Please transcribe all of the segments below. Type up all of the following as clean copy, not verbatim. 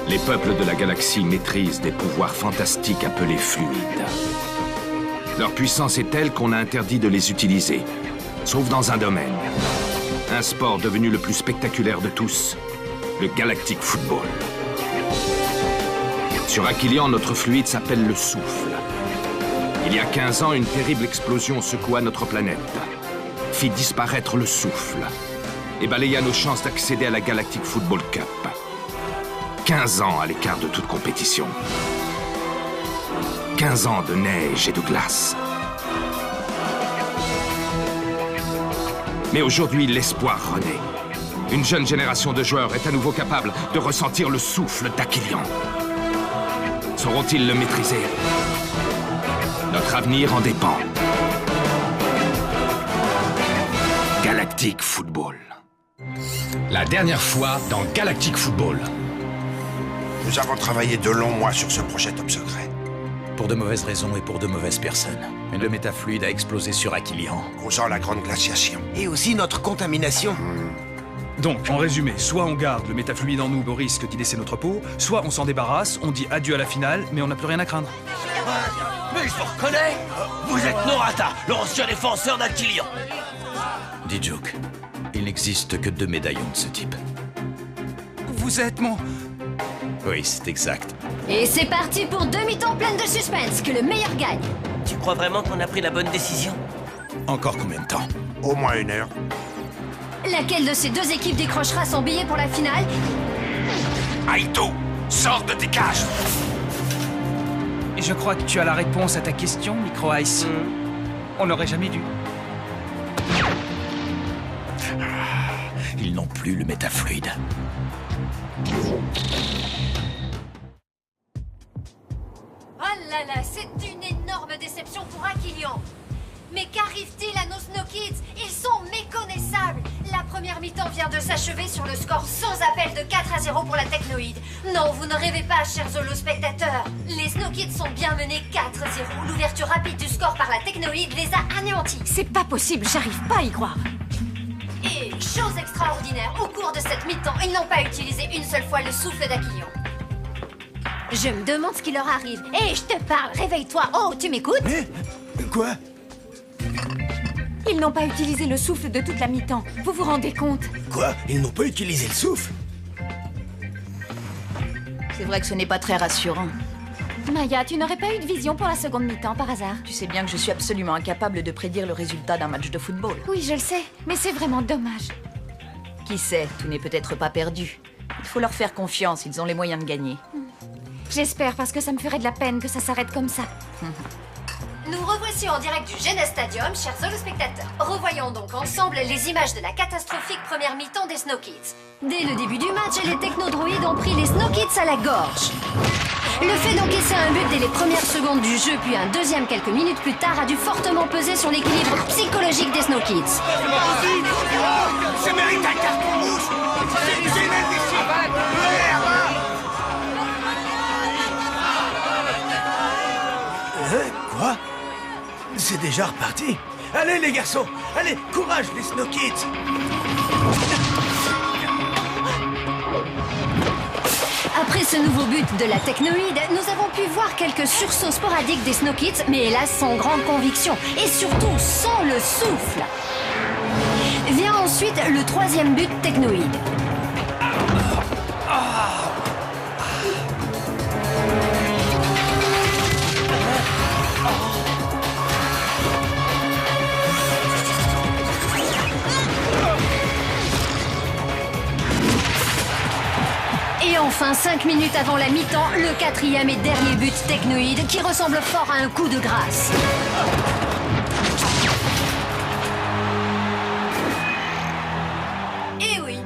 Les peuples de la galaxie maîtrisent des pouvoirs fantastiques appelés fluides. Leur puissance est telle qu'on a interdit de les utiliser, sauf dans un domaine. Un sport devenu le plus spectaculaire de tous, le Galactic Football. Sur Aquilian, notre fluide s'appelle le souffle. Il y a 15 ans, une terrible explosion secoua notre planète, fit disparaître le souffle et balaya nos chances d'accéder à la Galactic Football Cup. 15 ans à l'écart de toute compétition. 15 ans de neige et de glace. Mais aujourd'hui, l'espoir renaît. Une jeune génération de joueurs est à nouveau capable de ressentir le souffle d'Aquilian. Sauront-ils le maîtriser? Notre avenir en dépend. Galactic Football. La dernière fois dans Galactic Football. Nous avons travaillé de longs mois sur ce projet top secret. Pour de mauvaises raisons et pour de mauvaises personnes. Le métafluide a explosé sur Aquilian, Causant la grande glaciation. Et aussi notre contamination. Donc, en résumé, soit on garde le métafluide en nous au risque d'y laisser notre peau, soit on s'en débarrasse, on dit adieu à la finale, mais on n'a plus rien à craindre. Mais je vous reconnais. Vous êtes Norata, l'ancien défenseur d'Aquilian. Dit Joke. Il n'existe que 2 médaillons de ce type. Vous êtes mon... Oui, c'est exact. Et c'est parti pour 2 mi-temps pleines de suspense, que le meilleur gagne. Tu crois vraiment qu'on a pris la bonne décision? Encore combien de temps? Au moins 1 heure. Laquelle de ces 2 équipes décrochera son billet pour la finale? Aito, sors de tes cages! Et je crois que tu as la réponse à ta question, Micro Ice. On n'aurait jamais dû. Ils n'ont plus le métafluide. Oh là là, c'est une énorme déception pour Aquilian. Mais qu'arrive-t-il à nos Snow Kids? Ils sont méconnaissables. La première mi-temps vient de s'achever sur le score sans appel de 4-0 pour la Technoïde. Non, vous ne rêvez pas, chers holospectateurs. Les Snow Kids sont bien menés 4-0. L'ouverture rapide du score par la Technoïde les a anéantis. C'est pas possible, j'arrive pas à y croire. Et, chose extraordinaire, au cours de cette mi-temps, ils n'ont pas utilisé une seule fois le souffle d'Aquilian. Je me demande ce qui leur arrive. Hé, je te parle, réveille-toi. Oh, tu m'écoutes? Quoi? Ils n'ont pas utilisé le souffle de toute la mi-temps. Vous vous rendez compte? Quoi? Ils n'ont pas utilisé le souffle? C'est vrai que ce n'est pas très rassurant. Maya, tu n'aurais pas eu de vision pour la seconde mi-temps par hasard? Tu sais bien que je suis absolument incapable de prédire le résultat d'un match de football. Oui, je le sais, mais c'est vraiment dommage. Qui sait, tout n'est peut-être pas perdu. Il faut leur faire confiance, ils ont les moyens de gagner. J'espère, parce que ça me ferait de la peine que ça s'arrête comme ça. Nous revoici en direct du Genes Stadium, chers holospectateurs. Revoyons donc ensemble les images de la catastrophique première mi-temps des Snow Kids. Dès le début du match, les technodroïdes ont pris les Snow Kids à la gorge. Le fait d'encaisser un but dès les premières secondes du jeu, puis un deuxième quelques minutes plus tard, a dû fortement peser sur l'équilibre psychologique des Snow Kids. Ça mérite un carton rouge! C'est une indécision! Quoi? C'est déjà reparti. Allez les garçons, allez, courage les Snow Kids. Après ce nouveau but de la Technoïde, nous avons pu voir quelques sursauts sporadiques des Snow Kids, mais hélas sans grande conviction, et surtout sans le souffle. Vient ensuite le 3e but Technoïde. Et enfin, 5 minutes avant la mi-temps, le 4e et dernier but Technoïde qui ressemble fort à un coup de grâce. Et oui,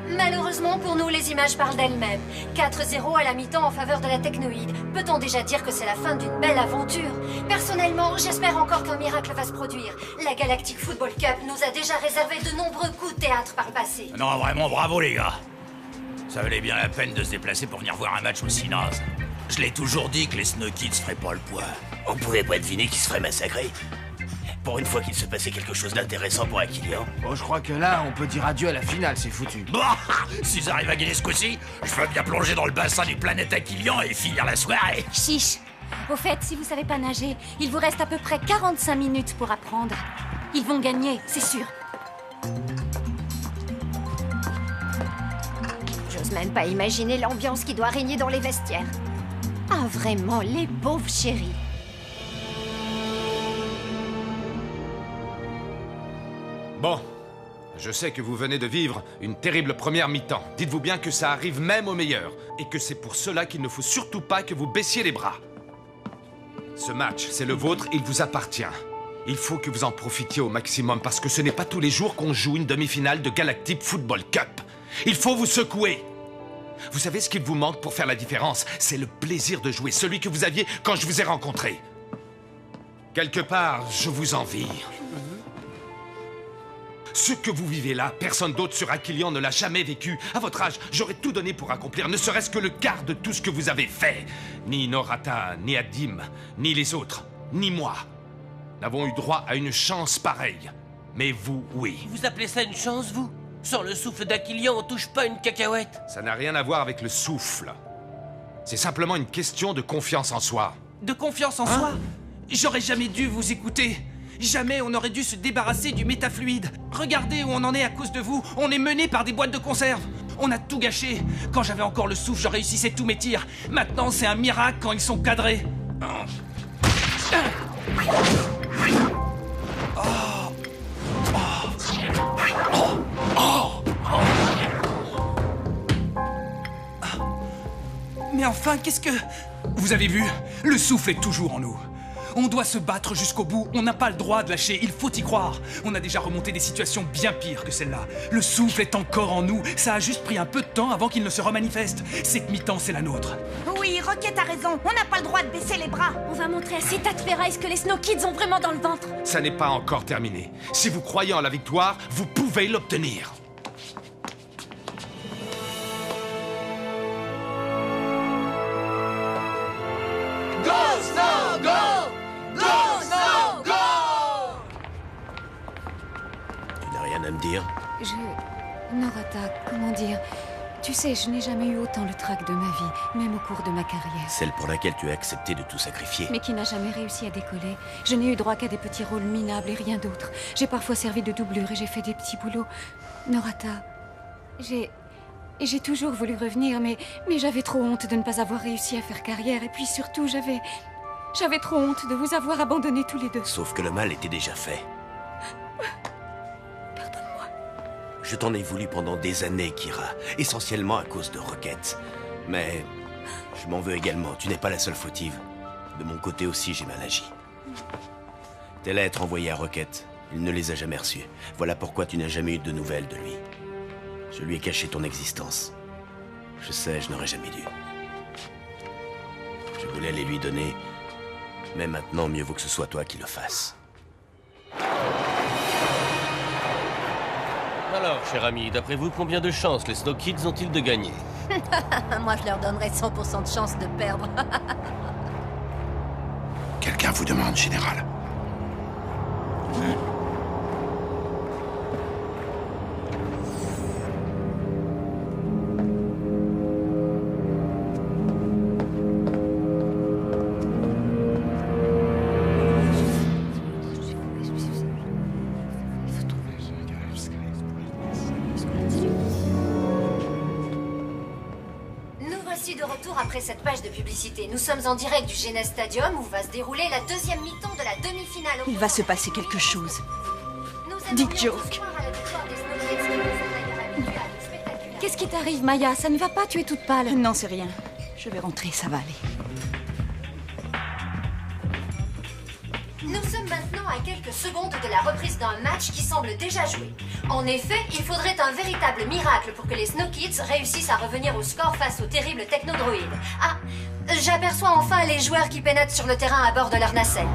malheureusement pour nous, les images parlent d'elles-mêmes. 4-0 à la mi-temps en faveur de la Technoïde. Peut-on déjà dire que c'est la fin d'une belle aventure? Personnellement, j'espère encore qu'un miracle va se produire. La Galactic Football Cup nous a déjà réservé de nombreux coups de théâtre par le passé. Non, vraiment, bravo les gars. Ça valait bien la peine de se déplacer pour venir voir un match aussi naze. Je l'ai toujours dit que les Snow Kids feraient pas le poids. On pouvait pas deviner qu'ils se feraient massacrer. Pour une fois qu'il se passait quelque chose d'intéressant pour Aquilian. Bon, je crois que là, on peut dire adieu à la finale, c'est foutu. Bah, s'ils arrivent à gagner ce coup-ci, je veux bien plonger dans le bassin du planète Aquilian et finir la soirée. Chiche. Au fait, si vous savez pas nager, il vous reste à peu près 45 minutes pour apprendre. Ils vont gagner, c'est sûr. J'ose même pas imaginer l'ambiance qui doit régner dans les vestiaires. Ah, vraiment, les pauvres chéris. Bon, je sais que vous venez de vivre une terrible première mi-temps. Dites-vous bien que ça arrive même aux meilleurs, et que c'est pour cela qu'il ne faut surtout pas que vous baissiez les bras. Ce match, c'est le vôtre, il vous appartient. Il faut que vous en profitiez au maximum, parce que ce n'est pas tous les jours qu'on joue une demi-finale de Galactic Football Cup. Il faut vous secouer. Vous savez ce qu'il vous manque pour faire la différence? C'est le plaisir de jouer, celui que vous aviez quand je vous ai rencontré. Quelque part, je vous envie. Ce que vous vivez là, personne d'autre sur Aquilian ne l'a jamais vécu. À votre âge, j'aurais tout donné pour accomplir ne serait-ce que le quart de tout ce que vous avez fait. Ni Norata, ni Adim, ni les autres, ni moi n'avons eu droit à une chance pareille. Mais vous, oui. Vous appelez ça une chance, vous? Sans le souffle d'Aquilian, on touche pas une cacahuète. Ça n'a rien à voir avec le souffle. C'est simplement une question de confiance en soi. De confiance en soi? J'aurais jamais dû vous écouter. Jamais on n'aurait dû se débarrasser du métafluide. Regardez où on en est à cause de vous. On est mené par des boîtes de conserve. On a tout gâché. Quand j'avais encore le souffle, je réussissais tous mes tirs. Maintenant, c'est un miracle quand ils sont cadrés. Mais enfin, qu'est-ce que... Vous avez vu? Le souffle est toujours en nous. On doit se battre jusqu'au bout, on n'a pas le droit de lâcher, il faut y croire. On a déjà remonté des situations bien pires que celle-là. Le souffle est encore en nous, ça a juste pris un peu de temps avant qu'il ne se remanifeste. Cette mi-temps, c'est la nôtre. Oui, Rocket a raison, on n'a pas le droit de baisser les bras. On va montrer à ces tas de ferrailles que les Snow Kids ont vraiment dans le ventre. Ça n'est pas encore terminé. Si vous croyez en la victoire, vous pouvez l'obtenir. Go, Snow, go! Go, Snow, go! Tu n'as rien à me dire? Norata, comment dire? Tu sais, je n'ai jamais eu autant le trac de ma vie, même au cours de ma carrière. Celle pour laquelle tu as accepté de tout sacrifier. Mais qui n'a jamais réussi à décoller. Je n'ai eu droit qu'à des petits rôles minables et rien d'autre. J'ai parfois servi de doublure et j'ai fait des petits boulots. Norata, j'ai toujours voulu revenir, mais j'avais trop honte de ne pas avoir réussi à faire carrière. Et puis surtout, j'avais trop honte de vous avoir abandonnés tous les deux. Sauf que le mal était déjà fait. Pardonne-moi. Je t'en ai voulu pendant des années, Kira. Essentiellement à cause de Rocket. Mais je m'en veux également. Tu n'es pas la seule fautive. De mon côté aussi, j'ai mal agi. Tes lettres envoyées à Rocket, il ne les a jamais reçues. Voilà pourquoi tu n'as jamais eu de nouvelles de lui. Je lui ai caché ton existence. Je sais, je n'aurais jamais dû. Je voulais les lui donner, mais maintenant, mieux vaut que ce soit toi qui le fasses. Alors, cher ami, d'après vous, combien de chances les Snow Kids ont-ils de gagner? Moi, je leur donnerais 100% de chance de perdre. Quelqu'un vous demande, général. De retour après cette page de publicité. Nous sommes en direct du Genes Stadium où va se dérouler la deuxième mi-temps de la demi-finale. Il va se passer quelque chose. Dites joke. Qu'est-ce qui t'arrive, Maya? Ça ne va pas, tu es toute pâle. Non, c'est rien. Je vais rentrer, ça va aller. Nous sommes maintenant à quelques secondes de la reprise d'un match qui semble déjà joué. En effet, il faudrait un véritable miracle pour que les Snow Kids réussissent à revenir au score face aux terribles technodroïdes. Ah, j'aperçois enfin les joueurs qui pénètrent sur le terrain à bord de leur nacelle.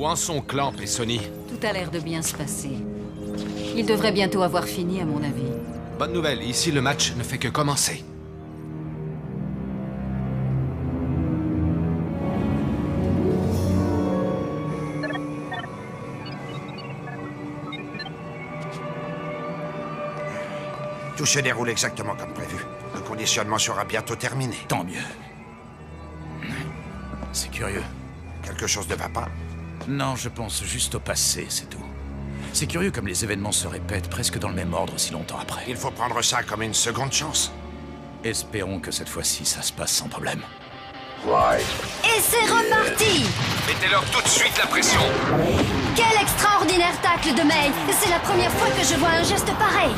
Où en sont Clamp et Sony? Tout a l'air de bien se passer. Ils devraient bientôt avoir fini, à mon avis. Bonne nouvelle, ici le match ne fait que commencer. Tout se déroule exactement comme prévu. Le conditionnement sera bientôt terminé. Tant mieux. C'est curieux. Quelque chose ne va pas? Non, je pense juste au passé, c'est tout. C'est curieux comme les événements se répètent presque dans le même ordre si longtemps après. Il faut prendre ça comme une seconde chance. Espérons que cette fois-ci, ça se passe sans problème. Et c'est reparti! Mettez-leur tout de suite la pression. Quel extraordinaire tacle de May! C'est la première fois que je vois un geste pareil!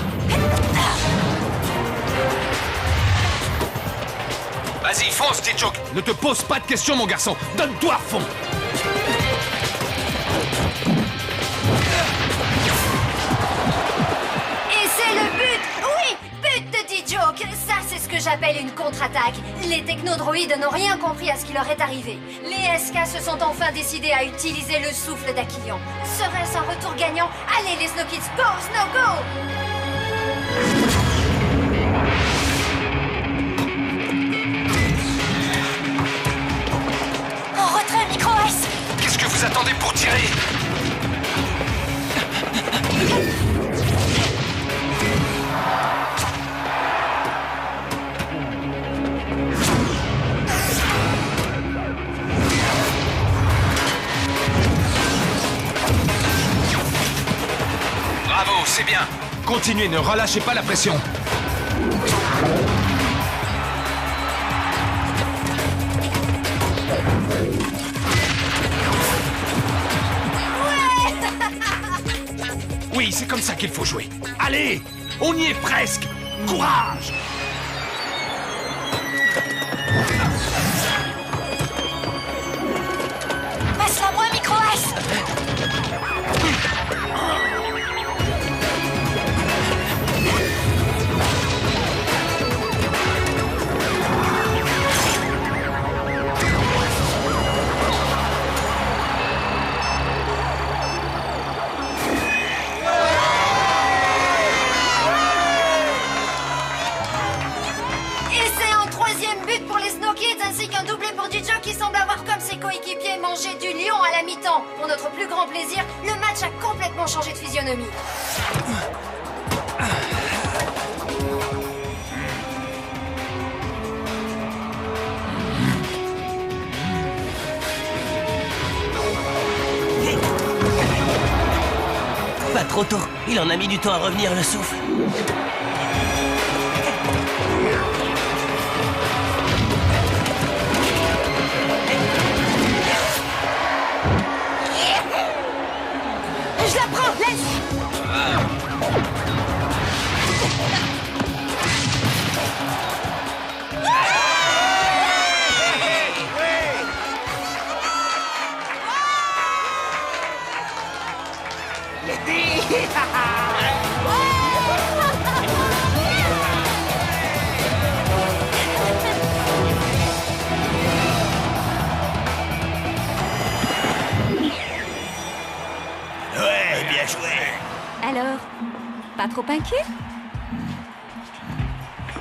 Vas-y, fonce, T-Joke. Ne te pose pas de questions, mon garçon. Donne-toi à fond. Et c'est le but! Oui! But de T-Joke! Ça, c'est ce que j'appelle une contre-attaque. Les technodroïdes n'ont rien compris à ce qui leur est arrivé. Les SK se sont enfin décidés à utiliser le souffle d'Aquilion. Serait-ce un retour gagnant? Allez, les Snow Kids, go! Snow, go! En retrait, Micro-S! Qu'est-ce que vous attendez pour tirer? Bravo, c'est bien. Continuez, ne relâchez pas la pression. Oui, c'est comme ça qu'il faut jouer. Allez, on y est presque. Courage! Passe-la moi, Micro-S! Ainsi qu'un doublé pour T-Joke qui semble avoir comme ses coéquipiers mangé du lion à la mi-temps. Pour notre plus grand plaisir, le match a complètement changé de physionomie. Pas trop tôt, il en a mis du temps à revenir le souffle. Je la prends, laisse! Ouais, bien joué. Alors, pas trop inquiet?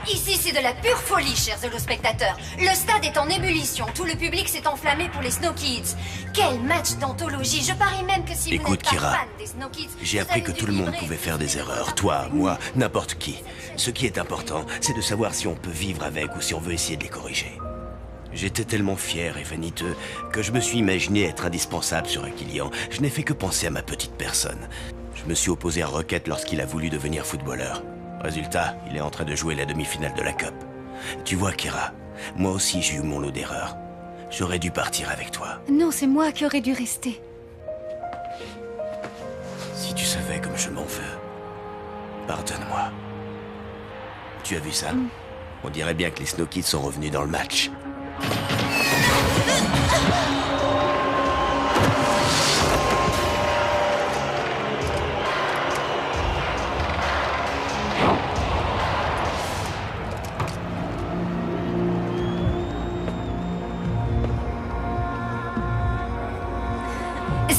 Ici, c'est de la pure folie, chers holospectateurs. Le stade est en ébullition. Tout le public s'est enflammé pour les Snow Kids. Quel match d'anthologie. Je parie même que si Écoute, vous n'êtes pas Kira, fan des Snow Kids... j'ai vous appris avez que dû tout le monde vibrer pouvait et faire des vous erreurs. êtes Toi, pas moi, n'importe qui. Ce qui est important, c'est de savoir si on peut vivre avec ou si on veut essayer de les corriger. J'étais tellement fier et vaniteux que je me suis imaginé être indispensable sur Aquilion. Je n'ai fait que penser à ma petite personne. Je me suis opposé à Rocket lorsqu'il a voulu devenir footballeur. Résultat, il est en train de jouer la demi-finale de la Cup. Tu vois, Kira, moi aussi j'ai eu mon lot d'erreurs. J'aurais dû partir avec toi. Non, c'est moi qui aurais dû rester. Si tu savais comme je m'en veux, pardonne-moi. Tu as vu ça? On dirait bien que les Snow Kids sont revenus dans le match.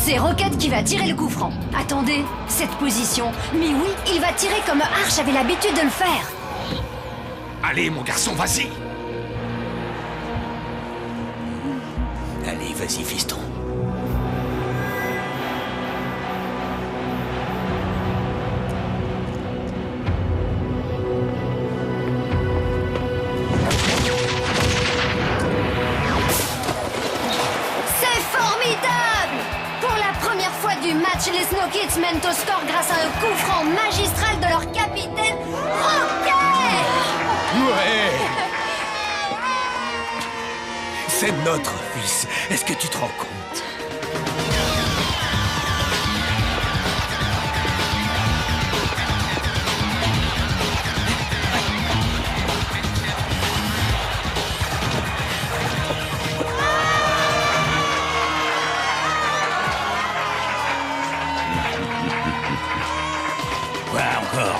C'est Rocket qui va tirer le coup franc. Attendez, cette position. Mais oui, il va tirer comme Arch avait l'habitude de le faire. Allez, mon garçon, vas-y. Allez, vas-y, fiston. Du match, les Snow Kids mènent au score grâce à un coup franc magistral de leur capitaine, Rocket! Ouais! C'est notre fils. Est-ce que tu te rends compte?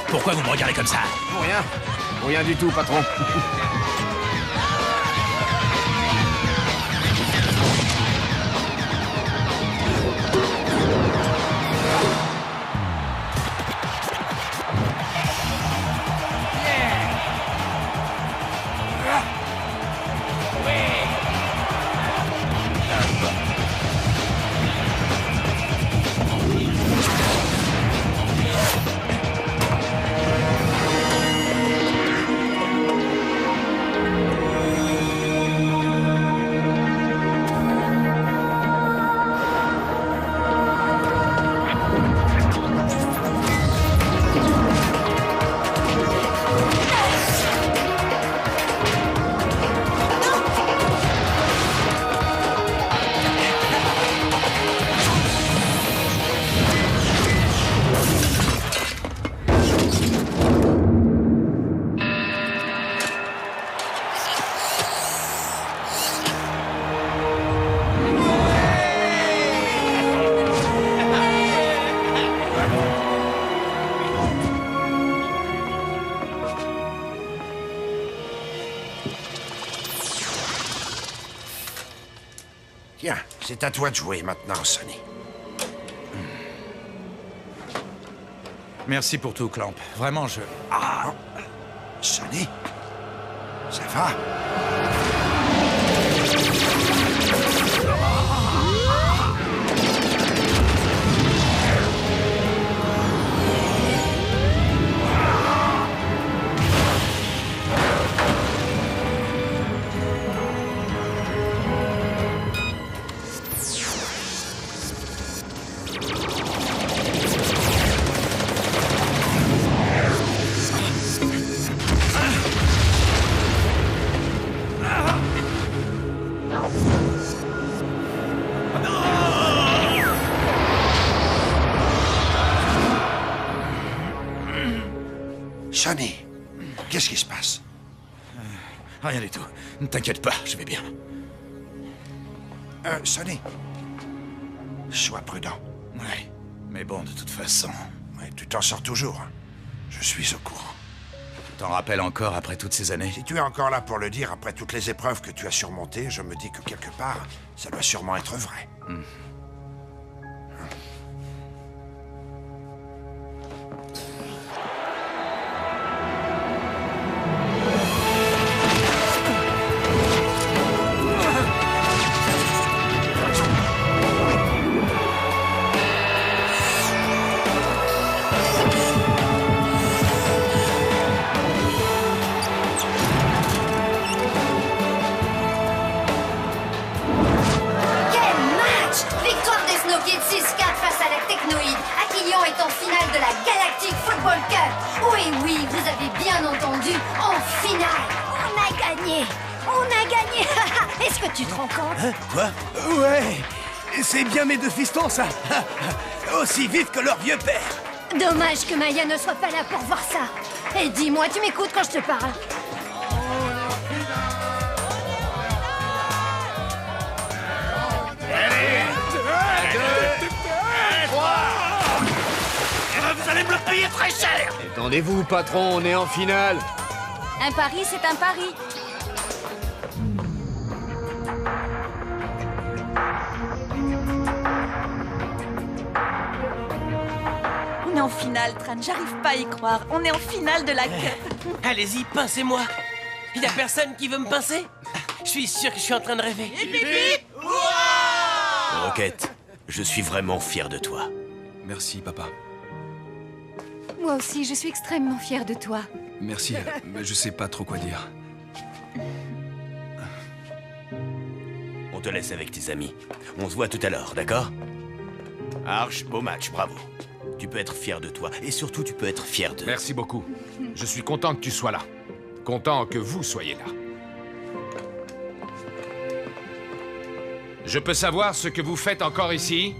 Pourquoi vous me regardez comme ça? Pour rien. Pour rien du tout, patron. Tiens, c'est à toi de jouer maintenant, Sonny. Merci pour tout, Clamp. Vraiment, je... Ah, Sonny, ça va? Sonny, qu'est-ce qui se passe? Rien du tout. Ne t'inquiète pas, je vais bien. Sonny, sois prudent. Ouais, mais bon, de toute façon... Ouais, tu t'en sors toujours. Je suis au courant. T'en rappelles encore après toutes ces années? Si tu es encore là pour le dire, après toutes les épreuves que tu as surmontées, je me dis que quelque part, ça doit sûrement être vrai. Est-ce que tu te rends compte? Hein? Quoi? Ouais! C'est bien mes deux fistons, ça! Aussi vite que leur vieux père! Dommage que Maya ne soit pas là pour voir ça. Et dis-moi, tu m'écoutes quand je te parle? Vous allez me le payer très cher! Détendez-vous, patron, on est en finale. Un pari, c'est un pari. en finale, Tran. J'arrive pas à y croire. On est en finale de la Cup. Allez-y, pincez-moi. Y a personne qui veut me pincer? Je suis sûr que je suis en train de rêver. Rocket, je suis vraiment fier de toi. Merci, papa. Moi aussi, je suis extrêmement fière de toi. Merci, mais je sais pas trop quoi dire. On te laisse avec tes amis. On se voit tout à l'heure, d'accord? Arch, beau match, bravo. Tu peux être fier de toi, et surtout tu peux être fier de... Merci beaucoup. Je suis content que tu sois là. Content que vous soyez là. Je peux savoir ce que vous faites encore ici?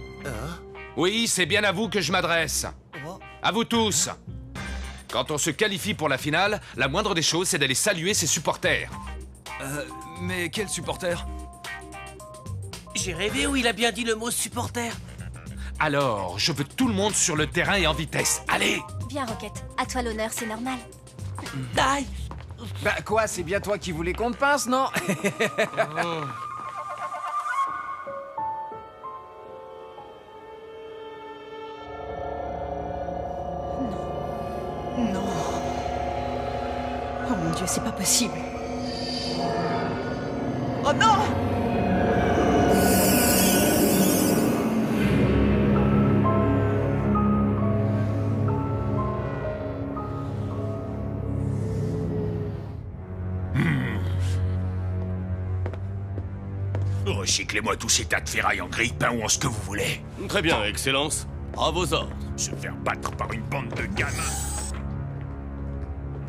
Oui, c'est bien à vous que je m'adresse. À vous tous. Quand on se qualifie pour la finale, la moindre des choses, c'est d'aller saluer ses supporters. Mais quel supporter? J'ai rêvé où il a bien dit le mot supporter. Alors, je veux tout le monde sur le terrain et en vitesse. Allez! Viens, Rocket. À toi l'honneur, c'est normal. Aïe! Bah quoi, c'est bien toi qui voulais qu'on te pince, non? Non. Oh mon Dieu, c'est pas possible. Oh non! Recyclez-moi tous ces tas de ferraille en grille-pain ou en ce que vous voulez. Très bien, Excellence. À vos ordres. Se faire battre par une bande de gamins.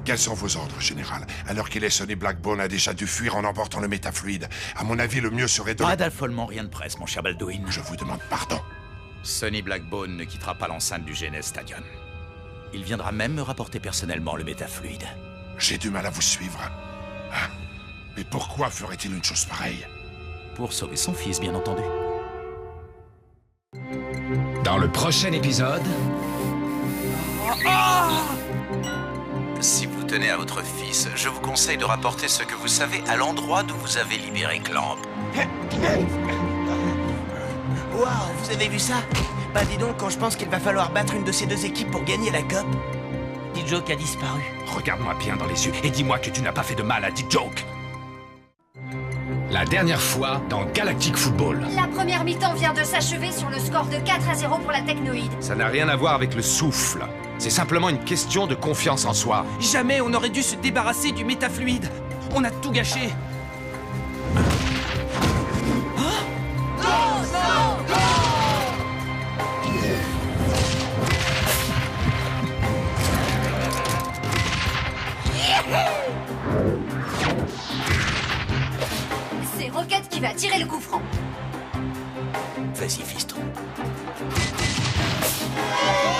Quels sont vos ordres, Général? Alors qu'il est Sonny Blackbone a déjà dû fuir en emportant le métafluide. À mon avis, le mieux serait de... Ah, Pas d'affolement, rien de presse, mon cher Baldwin. Je vous demande pardon. Sonny Blackbone ne quittera pas l'enceinte du GNS Stadium. Il viendra même me rapporter personnellement le métafluide. J'ai du mal à vous suivre. Hein? Mais pourquoi ferait-il une chose pareille? Pour sauver son fils, bien entendu. Dans le prochain épisode... Si vous tenez à votre fils, je vous conseille de rapporter ce que vous savez à l'endroit d'où vous avez libéré Clamp. Waouh, vous avez vu ça? Bah dis donc, quand je pense qu'il va falloir battre une de ces deux équipes pour gagner la Cup. D-Joke a disparu. Regarde-moi bien dans les yeux et dis-moi que tu n'as pas fait de mal à D-Joke. La dernière fois dans Galactic Football. La première mi-temps vient de s'achever sur le score de 4-0 pour la Technoïde. Ça n'a rien à voir avec le souffle. C'est simplement une question de confiance en soi. Jamais on aurait dû se débarrasser du métafluide. On a tout gâché. C'est Rocket qui va tirer le coup franc. Vas-y, fiston.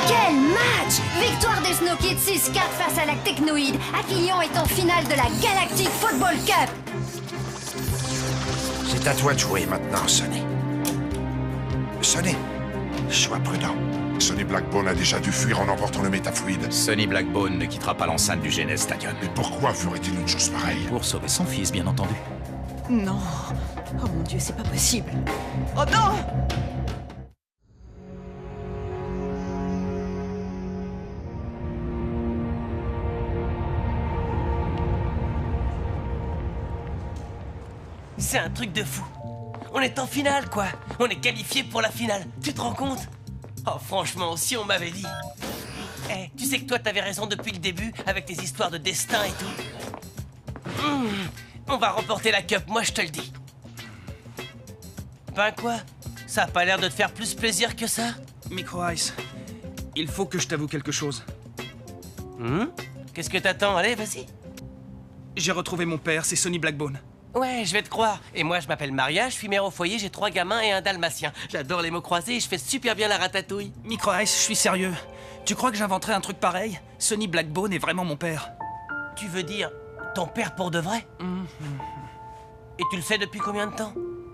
Quel match! Victoire des Snow Kids 6-4 face à la Technoïde. Aquillion est en finale de la Galactic Football Cup. C'est à toi de jouer maintenant, Sonny. Sonny, sois prudent. Sonny Blackbone a déjà dû fuir en emportant le métafluide. Sonny Blackbone ne quittera pas l'enceinte du GNS Stadium. Mais pourquoi ferait-il une chose pareille? Pour sauver son fils, bien entendu. Non. Oh mon Dieu, c'est pas possible. Oh non! C'est un truc de fou. On est en finale, quoi. On est qualifié pour la finale. Tu te rends compte? Oh, franchement, si on m'avait dit... Eh, tu sais que toi, t'avais raison depuis le début, avec tes histoires de destin et tout. On va remporter la Cup, moi je te le dis. Ben quoi? Ça a pas l'air de te faire plus plaisir que ça? Micro Ice, il faut que je t'avoue quelque chose. Qu'est-ce que t'attends? Allez, vas-y. J'ai retrouvé mon père, c'est Sonny Blackbone. Ouais, je vais te croire. Et moi, je m'appelle Maria, je suis mère au foyer, j'ai 3 gamins et un dalmatien. J'adore les mots croisés et je fais super bien la ratatouille. Micro Ice, je suis sérieux. Tu crois que j'inventerais un truc pareil? Sonny Blackbone est vraiment mon père. Tu veux dire ton père pour de vrai? Et tu le sais depuis combien de temps?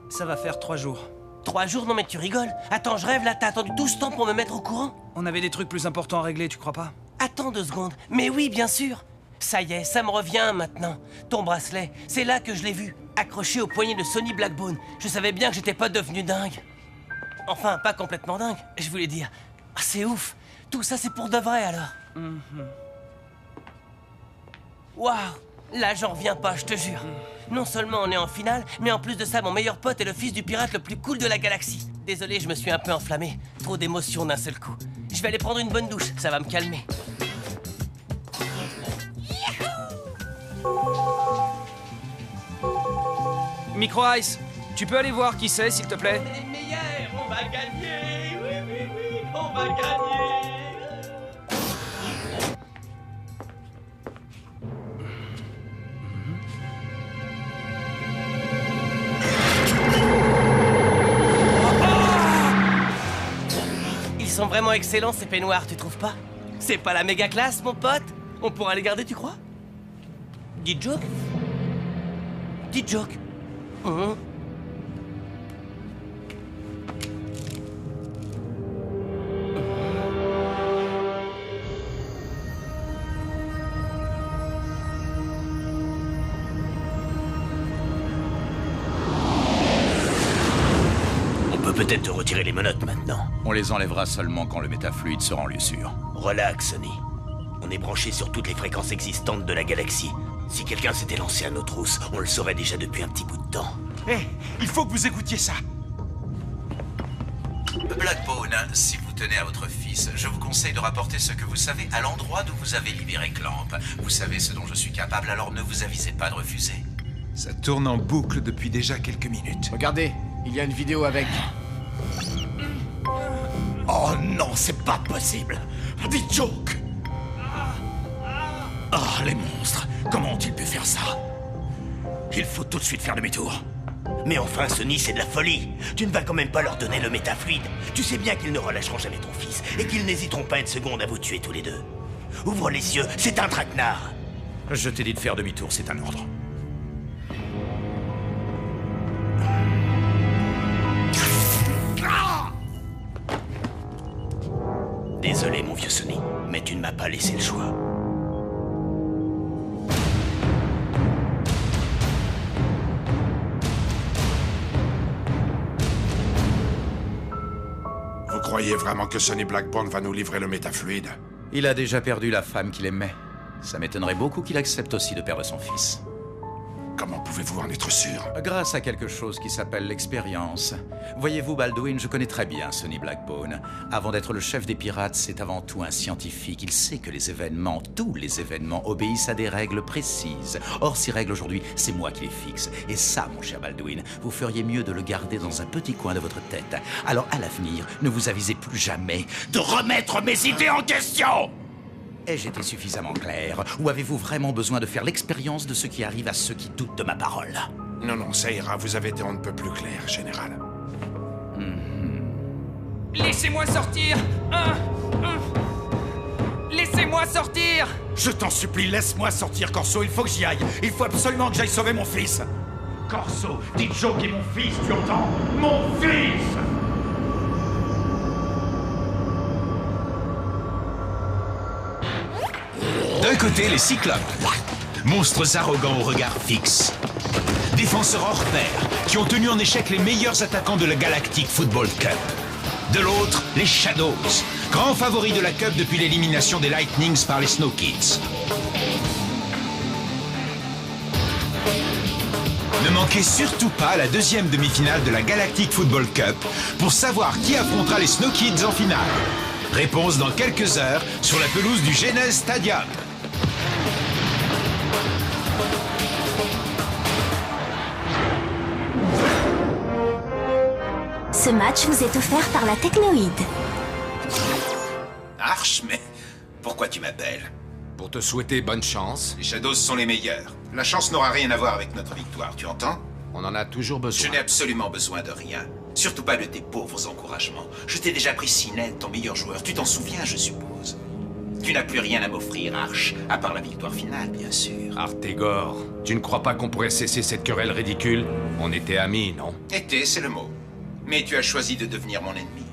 Ça va faire 3 jours. 3 jours? Non mais tu rigoles. Attends, je rêve là, t'as attendu tout ce temps pour me mettre au courant? On avait des trucs plus importants à régler, tu crois pas? Attends 2 secondes. Mais oui, bien sûr. Ça y est, ça me revient maintenant. Ton bracelet, c'est là que je l'ai vu, accroché au poignet de Sonny Blackbone. Je savais bien que j'étais pas devenu dingue. Enfin, pas complètement dingue, je voulais dire. Ah, c'est ouf. Tout ça, c'est pour de vrai, alors. Waouh! Là, j'en reviens pas, je te jure. Non seulement on est en finale, mais en plus de ça, mon meilleur pote est le fils du pirate le plus cool de la galaxie. Désolé, je me suis un peu enflammé. Trop d'émotions d'un seul coup. Je vais aller prendre une bonne douche, ça va me calmer. Micro Ice, tu peux aller voir qui c'est, s'il te plaît? Les meilleurs, on va gagner! Oui, oui, oui, on va gagner! Ils sont vraiment excellents, ces peignoirs, tu trouves pas? C'est pas la méga classe, mon pote? On pourra les garder, tu crois? Dis joke? Dis joke? On peut peut-être te retirer les menottes maintenant. On les enlèvera seulement quand le métafluide sera en lieu sûr. Relax, Sonny. On est branché sur toutes les fréquences existantes de la galaxie. Si quelqu'un s'était lancé à nos trousses, on le saurait déjà depuis un petit bout de temps. Hé, il faut que vous écoutiez ça. Blackbone, si vous tenez à votre fils, je vous conseille de rapporter ce que vous savez à l'endroit d'où vous avez libéré Clamp. Vous savez ce dont je suis capable, alors ne vous avisez pas de refuser. Ça tourne en boucle depuis déjà quelques minutes. Regardez, il y a une vidéo avec. Oh non, c'est pas possible. Des jokes. Ah, les monstres. Comment ont-ils pu faire ça? Il faut tout de suite faire demi-tour. Mais enfin, Sonny, c'est de la folie. Tu ne vas quand même pas leur donner le métafluide. Tu sais bien qu'ils ne relâcheront jamais ton fils et qu'ils n'hésiteront pas une seconde à vous tuer tous les deux. Ouvre les yeux, c'est un traquenard. Je t'ai dit de faire demi-tour, c'est un ordre. Désolé, mon vieux Sonny, mais tu ne m'as pas laissé le choix. Vous croyez vraiment que Sonny Blackburn va nous livrer le métafluide? Il a déjà perdu la femme qu'il aimait. Ça m'étonnerait beaucoup qu'il accepte aussi de perdre son fils. Comment pouvez-vous en être sûr? Grâce à quelque chose qui s'appelle l'expérience. Voyez-vous, Baldwin, je connais très bien Sonny Blackbone. Avant d'être le chef des pirates, c'est avant tout un scientifique. Il sait que les événements, tous les événements, obéissent à des règles précises. Or, ces règles aujourd'hui, c'est moi qui les fixe. Et ça, mon cher Baldwin, vous feriez mieux de le garder dans un petit coin de votre tête. Alors, à l'avenir, ne vous avisez plus jamais de remettre mes idées en question! Ai-je été suffisamment clair? Ou avez-vous vraiment besoin de faire l'expérience de ce qui arrive à ceux qui doutent de ma parole? Non, non, ça ira. Vous avez été on ne peut plus clair, général. Laissez-moi sortir! Laissez-moi sortir! Je t'en supplie, laisse-moi sortir, Corso. Il faut que j'y aille. Il faut absolument que j'aille sauver mon fils. Corso, dis Joe qui est mon fils, tu entends? Mon fils! D'un côté, les Cyclopes, monstres arrogants au regard fixe. Défenseurs hors pair, qui ont tenu en échec les meilleurs attaquants de la Galactic Football Cup. De l'autre, les Shadows, grands favoris de la Cup depuis l'élimination des Lightnings par les Snow Kids. Ne manquez surtout pas la deuxième demi-finale de la Galactic Football Cup pour savoir qui affrontera les Snow Kids en finale. Réponse dans quelques heures sur la pelouse du Genèse Stadium. Ce match vous est offert par la Technoïde. Arch, mais pourquoi tu m'appelles? Pour te souhaiter bonne chance. Les Shadows sont les meilleurs. La chance n'aura rien à voir avec notre victoire, tu entends? On en a toujours besoin. Je n'ai absolument besoin de rien. Surtout pas de tes pauvres encouragements. Je t'ai déjà pris Sinel, ton meilleur joueur. Tu t'en souviens, je suppose. Tu n'as plus rien à m'offrir, Arch, à part la victoire finale, bien sûr. Artégor, tu ne crois pas qu'on pourrait cesser cette querelle ridicule? On était amis, non? Été, c'est le mot. Mais tu as choisi de devenir mon ennemi.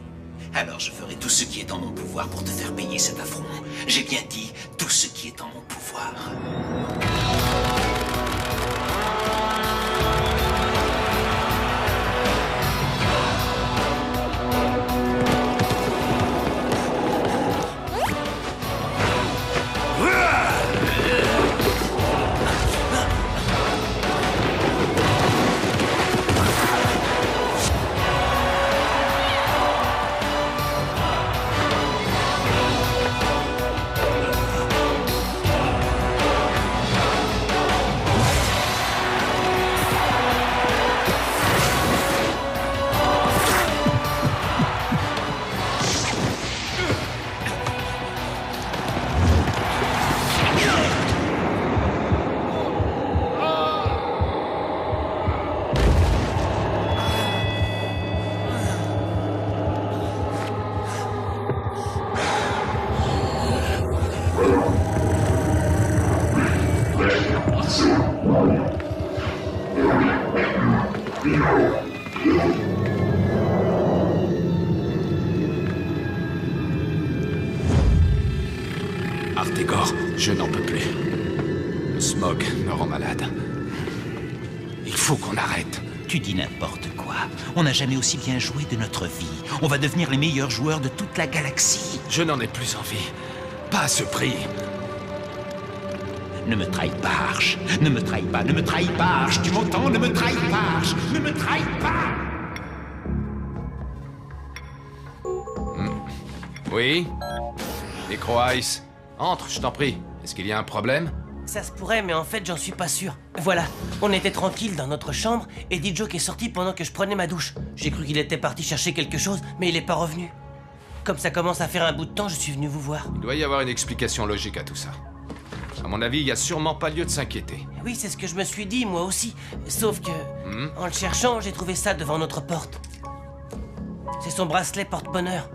Alors je ferai tout ce qui est en mon pouvoir pour te faire payer cet affront. J'ai bien dit tout ce qui est en mon pouvoir. Artegor, je n'en peux plus. Le smog me rend malade. Il faut qu'on arrête. Tu dis n'importe quoi. On n'a jamais aussi bien joué de notre vie. On va devenir les meilleurs joueurs de toute la galaxie. Je n'en ai plus envie. Pas à ce prix. Ne me trahis pas, Arch. Ne me trahis pas, ne me trahis pas, Arch. Tu m'entends? Ne me trahis pas, Arch. Ne me trahis pas. Oui? Necro Ice. Entre, je t'en prie. Est-ce qu'il y a un problème? Ça se pourrait, mais en fait, j'en suis pas sûr. Voilà, on était tranquille dans notre chambre, et D-Joke est sorti pendant que je prenais ma douche. J'ai cru qu'il était parti chercher quelque chose, mais il est pas revenu. Comme ça commence à faire un bout de temps, je suis venu vous voir. Il doit y avoir une explication logique à tout ça. À mon avis, il y a sûrement pas lieu de s'inquiéter. Oui, c'est ce que je me suis dit, moi aussi. Sauf que, en le cherchant, j'ai trouvé ça devant notre porte. C'est son bracelet porte-bonheur.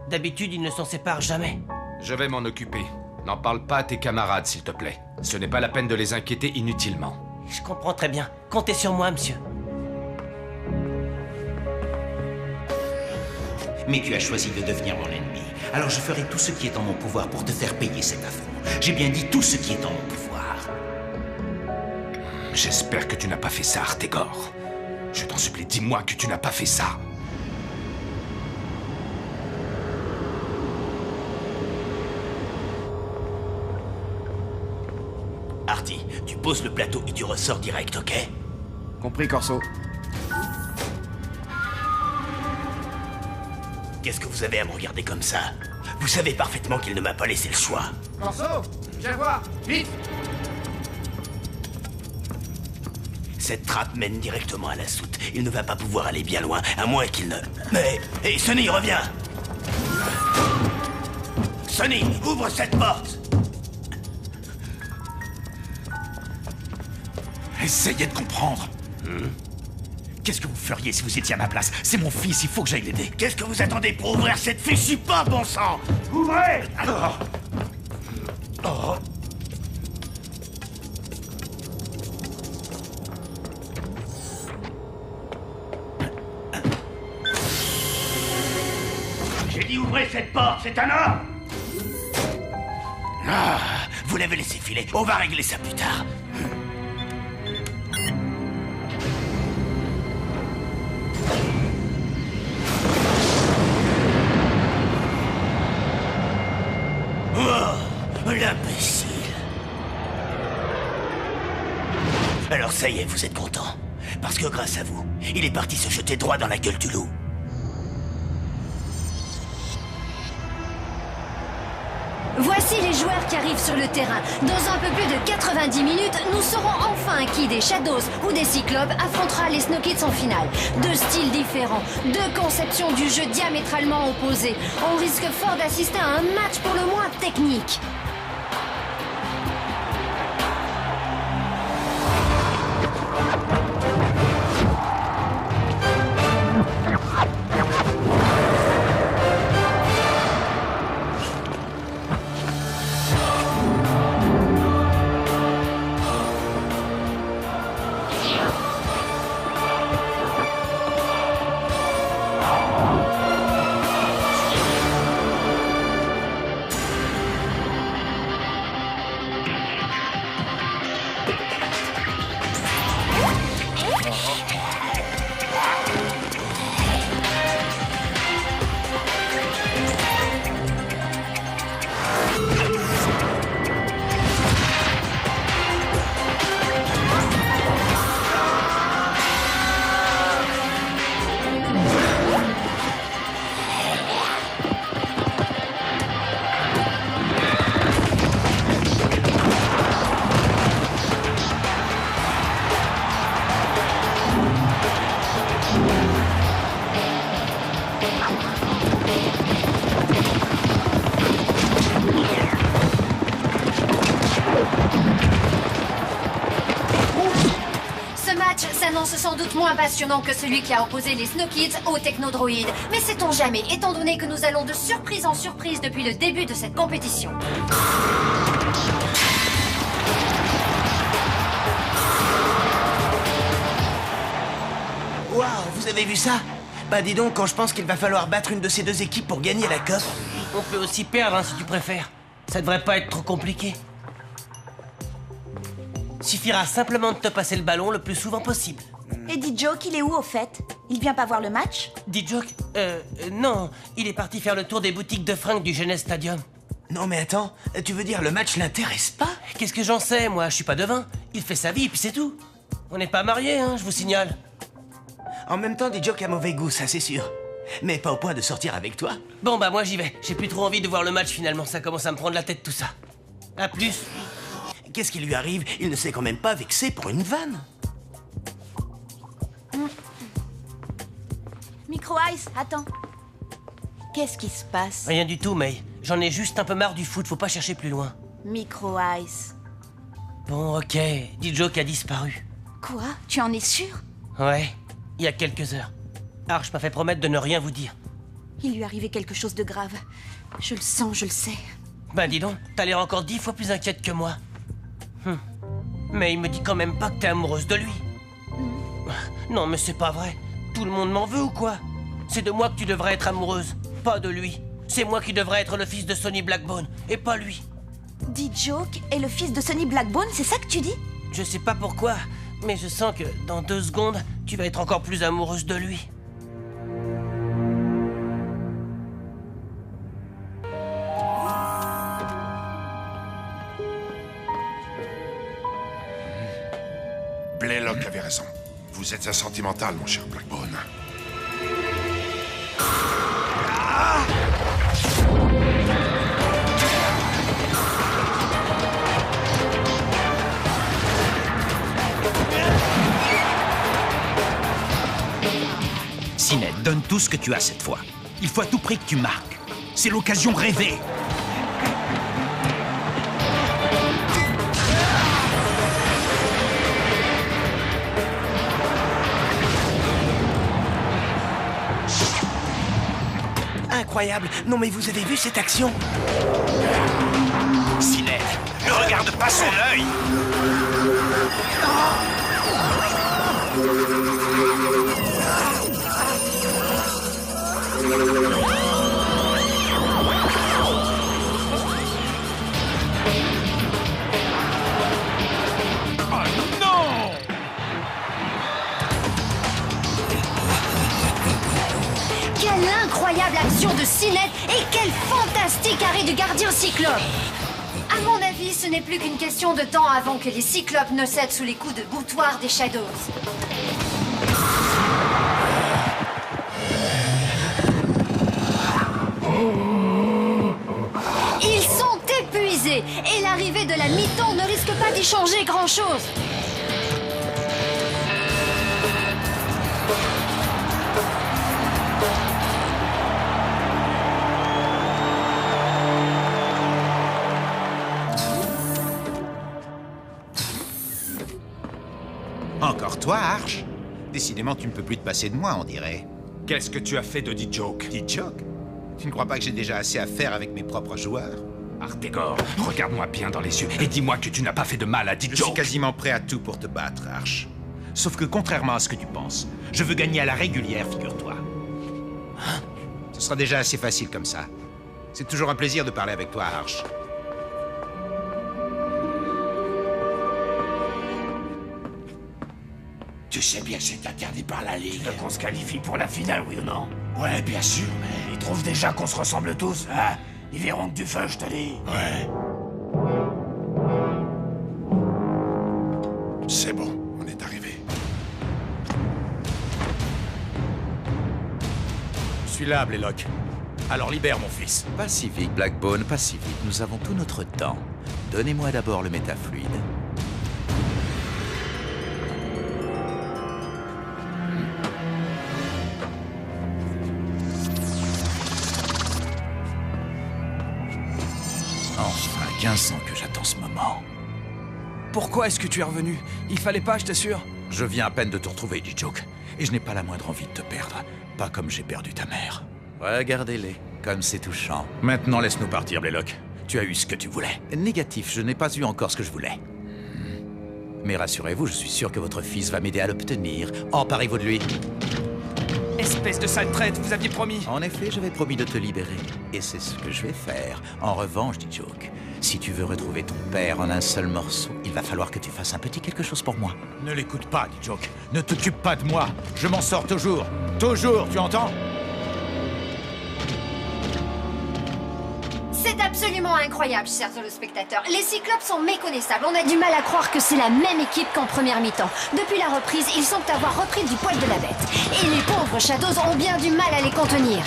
D'habitude, il ne s'en sépare jamais. Je vais m'en occuper. N'en parle pas à tes camarades, s'il te plaît. Ce n'est pas la peine de les inquiéter inutilement. Je comprends très bien. Comptez sur moi, monsieur. Mais tu as choisi de devenir mon ennemi. Alors je ferai tout ce qui est en mon pouvoir pour te faire payer cet affront. J'ai bien dit tout ce qui est en mon pouvoir. J'espère que tu n'as pas fait ça, Artegor. Je t'en supplie, dis-moi que tu n'as pas fait ça. Artie, tu poses le plateau et tu ressors direct, ok? Compris, Corso. Qu'est-ce que vous avez à me regarder comme ça? Vous savez parfaitement qu'il ne m'a pas laissé le choix. Corso, viens voir, vite! Cette trappe mène directement à la soute. Il ne va pas pouvoir aller bien loin, à moins qu'il ne... Mais... Hé, Sonny, reviens! Sonny, ouvre cette porte! Essayez de comprendre. Qu'est-ce que vous feriez si vous étiez à ma place? C'est mon fils, il faut que j'aille l'aider. Qu'est-ce que vous attendez pour ouvrir cette fichue porte, bon sang? Ouvrez! J'ai dit ouvrez cette porte, c'est un ordre! Ah, vous l'avez laissé filer, on va régler ça plus tard. Oh, l'imbécile. Alors ça y est, vous êtes content. Parce que grâce à vous, il est parti se jeter droit dans la gueule du loup. Voici les joueurs qui arrivent sur le terrain. Dans un peu plus de 90 minutes, nous saurons enfin qui des Shadows ou des Cyclopes affrontera les Snow Kids en finale. Deux styles différents, deux conceptions du jeu diamétralement opposées. On risque fort d'assister à un match pour le moins technique. Sans doute moins passionnant que celui qui a opposé les Snow Kids aux technodroïdes. Mais sait-on jamais, étant donné que nous allons de surprise en surprise depuis le début de cette compétition. Vous avez vu ça? Bah dis donc, quand je pense qu'il va falloir battre une de ces deux équipes pour gagner la COP. On peut aussi perdre, hein, si tu préfères. Ça devrait pas être trop compliqué. Suffira simplement de te passer le ballon le plus souvent possible. Et D-Joke, il est où au fait? Il vient pas voir le match? D-Joke? Non. Il est parti faire le tour des boutiques de fringues du Genèse Stadium. Non mais attends, tu veux dire le match l'intéresse pas? Qu'est-ce que j'en sais, moi? Je suis pas devin. Il fait sa vie et puis c'est tout. On n'est pas mariés, hein, je vous signale. En même temps, D-Joke a mauvais goût, ça c'est sûr. Mais pas au point de sortir avec toi. Bon bah moi j'y vais. J'ai plus trop envie de voir le match finalement. Ça commence à me prendre la tête tout ça. À plus. Qu'est-ce qui lui arrive? Il ne s'est quand même pas vexé pour une vanne. Micro Ice, attends. Qu'est-ce qui se passe? Rien du tout, May. J'en ai juste un peu marre du foot, faut pas chercher plus loin. Micro Ice. Bon, ok. D-Joke a disparu. Quoi? Tu en es sûr? Ouais, il y a quelques heures. Arch m'a fait promettre de ne rien vous dire. Il lui arrivait quelque chose de grave. Je le sens, je le sais. Ben dis donc, t'as l'air encore 10 fois plus inquiète que moi. Mais il me dit quand même pas que t'es amoureuse de lui. Non, mais c'est pas vrai. Tout le monde m'en veut ou quoi? C'est de moi que tu devrais être amoureuse, pas de lui. C'est moi qui devrais être le fils de Sonny Blackbone, et pas lui. D-Joke est le fils de Sonny Blackbone, c'est ça que tu dis? Je sais pas pourquoi, mais je sens que dans 2 secondes, tu vas être encore plus amoureuse de lui. Blaylock avait raison. Vous êtes un sentimental, mon cher Blackbone. Sinet, donne tout ce que tu as cette fois. Il faut à tout prix que tu marques. C'est l'occasion rêvée. Incroyable. Non mais vous avez vu cette action? Sinet, ne regarde pas son œil. Quelle incroyable action de Sinet et quel fantastique arrêt du gardien Cyclope! À mon avis, ce n'est plus qu'une question de temps avant que les Cyclopes ne cèdent sous les coups de boutoir des Shadows. Ils sont épuisés et l'arrivée de la mi-temps ne risque pas d'y changer grand-chose. Encore toi, Arch? Décidément, tu ne peux plus te passer de moi, on dirait. Qu'est-ce que tu as fait de D-Joke? D-Joke? Tu ne crois pas que j'ai déjà assez à faire avec mes propres joueurs? Artegor, regarde-moi bien dans les yeux et dis-moi que tu n'as pas fait de mal à D-Joke. Je suis quasiment prêt à tout pour te battre, Arch. Sauf que contrairement à ce que tu penses, je veux gagner à la régulière, figure-toi. Hein? Ce sera déjà assez facile comme ça. C'est toujours un plaisir de parler avec toi, Arch. Tu sais bien que c'est interdit par la Ligue. Tu veux qu'on se qualifie pour la finale, oui ou non? Ouais, bien sûr, mais ils trouvent déjà qu'on se ressemble tous, hein? Ils verront que du feu, je te dis. Ouais. C'est bon, on est arrivé. Je suis là, Blaylock. Alors libère mon fils. Pas si vite, Blackbone, pas si vite. Nous avons tout notre temps. Donnez-moi d'abord le métafluide. Enfin, 15 ans que j'attends ce moment. Pourquoi est-ce que tu es revenu? Il fallait pas, je t'assure. Je viens à peine de te retrouver, D-Joke. Et je n'ai pas la moindre envie de te perdre. Pas comme j'ai perdu ta mère. Regardez-les, comme c'est touchant. Maintenant, laisse-nous partir, Blaylock. Tu as eu ce que tu voulais. Négatif, je n'ai pas eu encore ce que je voulais. Mais rassurez-vous, je suis sûr que votre fils va m'aider à l'obtenir. Emparez-vous de lui. Espèce de sale traite, vous aviez promis. En effet, j'avais promis de te libérer. Et c'est ce que je vais faire. En revanche, D-Joke, si tu veux retrouver ton père en un seul morceau, il va falloir que tu fasses un petit quelque chose pour moi. Ne l'écoute pas, D-Joke. Ne t'occupe pas de moi. Je m'en sors toujours. Toujours, tu entends? C'est absolument incroyable, chers téléspectateurs. Les Cyclopes sont méconnaissables. On a du mal à croire que c'est la même équipe qu'en première mi-temps. Depuis la reprise, ils semblent avoir repris du poil de la bête. Et les pauvres Shadows ont bien du mal à les contenir.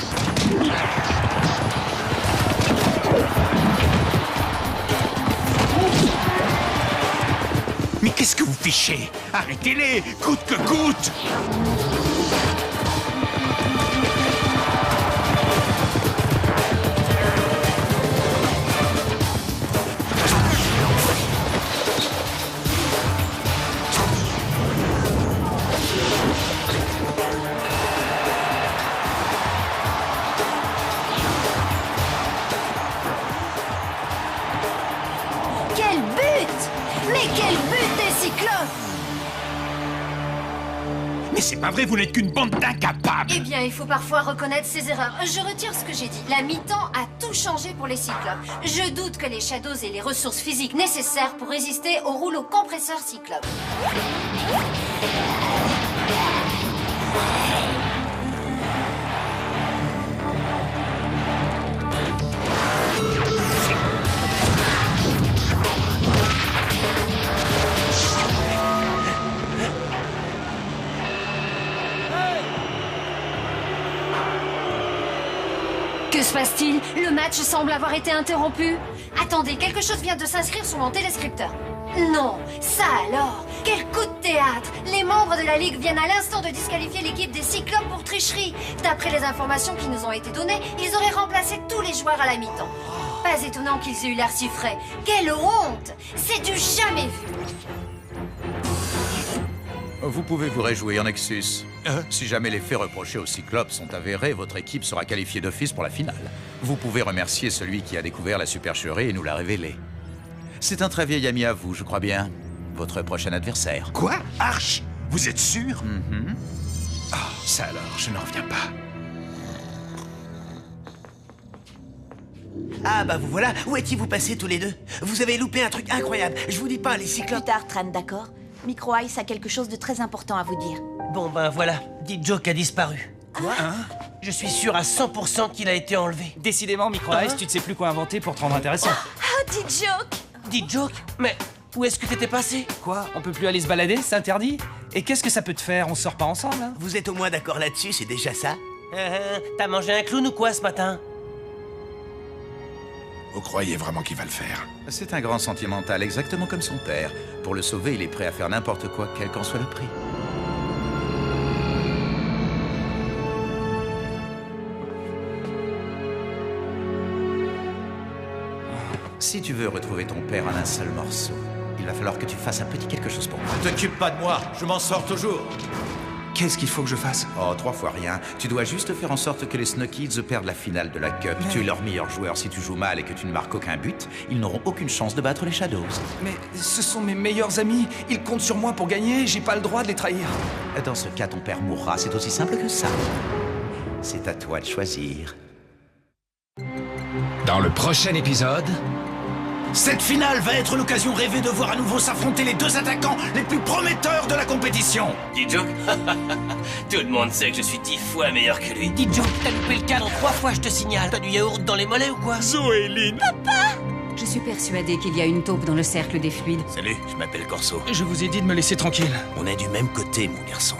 Mais qu'est-ce que vous fichez? Arrêtez-les, coûte que coûte! Mais c'est pas vrai, vous n'êtes qu'une bande d'incapables! Eh bien, il faut parfois reconnaître ses erreurs. Je retire ce que j'ai dit. La mi-temps a tout changé pour les Cyclopes. Je doute que les Shadows aient les ressources physiques nécessaires pour résister au rouleau compresseur Cyclope. Que se passe-t-il? Le match semble avoir été interrompu. Attendez, quelque chose vient de s'inscrire sur mon téléscripteur. Non, ça alors! Quel coup de théâtre! Les membres de la Ligue viennent à l'instant de disqualifier l'équipe des Cyclopes pour tricherie. D'après les informations qui nous ont été données, ils auraient remplacé tous les joueurs à la mi-temps. Pas étonnant qu'ils aient eu l'air si frais. Quelle honte! C'est du jamais vu! Vous pouvez vous réjouir, Nexus. Si jamais les faits reprochés aux Cyclopes sont avérés, votre équipe sera qualifiée d'office pour la finale. Vous pouvez remercier celui qui a découvert la supercherie et nous l'a révélé. C'est un très vieil ami à vous, je crois bien. Votre prochain adversaire. Quoi? Arch? Vous êtes sûr? Ah, ça alors, je n'en reviens pas. Ah bah vous voilà, où étiez-vous passés tous les deux? Vous avez loupé un truc incroyable, je vous dis pas, les Cyclopes... Plus tard, Tran, d'accord? Micro Ice a quelque chose de très important à vous dire. Bon ben voilà, D-Joke a disparu. Quoi? Je suis sûr à 100% qu'il a été enlevé. Décidément, Micro Ice, tu ne sais plus quoi inventer pour te rendre intéressant. Oh, D-Joke! D-Joke? Mais où est-ce que t'étais passé? Quoi? On peut plus aller se balader? C'est interdit? Et qu'est-ce que ça peut te faire? On sort pas ensemble, hein? Vous êtes au moins d'accord là-dessus, c'est déjà ça? T'as mangé un clown ou quoi ce matin? Vous croyez vraiment qu'il va le faire? C'est un grand sentimental, exactement comme son père. Pour le sauver, il est prêt à faire n'importe quoi, quel qu'en soit le prix. Si tu veux retrouver ton père en un seul morceau, il va falloir que tu fasses un petit quelque chose pour moi. Ne t'occupe pas de moi, je m'en sors toujours. Qu'est-ce qu'il faut que je fasse? Oh, 3 fois rien. Tu dois juste faire en sorte que les Snow Kids perdent la finale de la Cup. Mais... Tu es leur meilleur joueur. Si tu joues mal et que tu ne marques aucun but, ils n'auront aucune chance de battre les Shadows. Mais ce sont mes meilleurs amis. Ils comptent sur moi pour gagner. J'ai pas le droit de les trahir. Dans ce cas, ton père mourra. C'est aussi simple que ça. C'est à toi de choisir. Dans le prochain épisode... Cette finale va être l'occasion rêvée de voir à nouveau s'affronter les deux attaquants les plus prometteurs de la compétition. D-Joke? Tout le monde sait que je suis 10 fois meilleur que lui. D-Joke, t'as loupé le cadre 3 fois, je te signale. T'as du yaourt dans les mollets ou quoi? Zoéline! Papa! Je suis persuadée qu'il y a une taupe dans le cercle des fluides. Salut, je m'appelle Corso. Je vous ai dit de me laisser tranquille. On est du même côté, mon garçon.